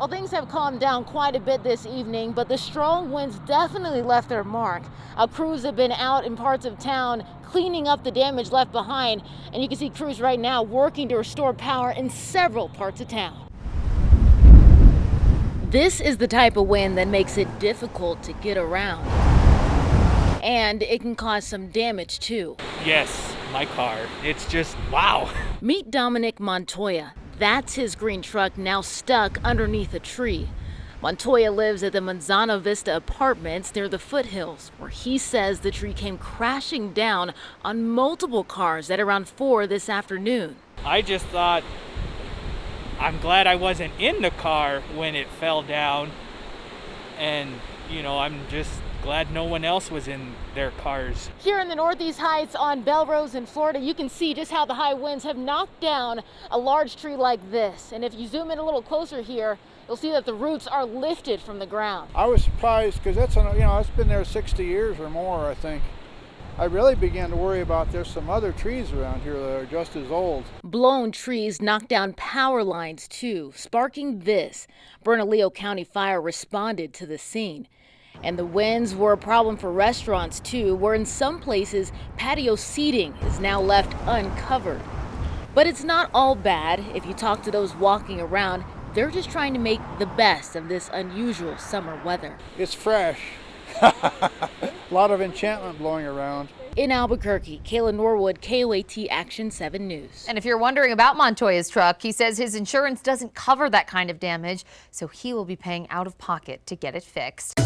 Well, things have calmed down quite a bit this evening, but the strong winds definitely left their mark. Crews have been out in parts of town cleaning up the damage left behind, and you can see crews right now working to restore power in several parts of town. This is the type of wind that makes it difficult to get around. And it can cause some damage too. Yes, my car. It's just, wow. Meet Dominic Montoya. That's his green truck now stuck underneath a tree. Montoya lives at the Manzana Vista Apartments near the foothills, where he says the tree came crashing down on multiple cars at around 4 this afternoon. I just thought, I'm glad I wasn't in the car when it fell down. And, I'm just glad no one else was in their cars. Here in the Northeast Heights on Belrose in Florida, you can see just how the high winds have knocked down a large tree like this. And if you zoom in a little closer here, you'll see that the roots are lifted from the ground. I was surprised because it's been there 60 years or more, I think. I really began to worry about there's some other trees around here that are just as old. Blown trees knocked down power lines too, sparking this. Bernalillo County Fire responded to the scene. And the winds were a problem for restaurants too, where in some places patio seating is now left uncovered. But it's not all bad. If you talk to those walking around, they're just trying to make the best of this unusual summer weather. It's fresh. A lot of enchantment blowing around. In Albuquerque, Kayla Norwood, KOAT Action 7 News. And if you're wondering about Montoya's truck, he says his insurance doesn't cover that kind of damage, so he will be paying out of pocket to get it fixed.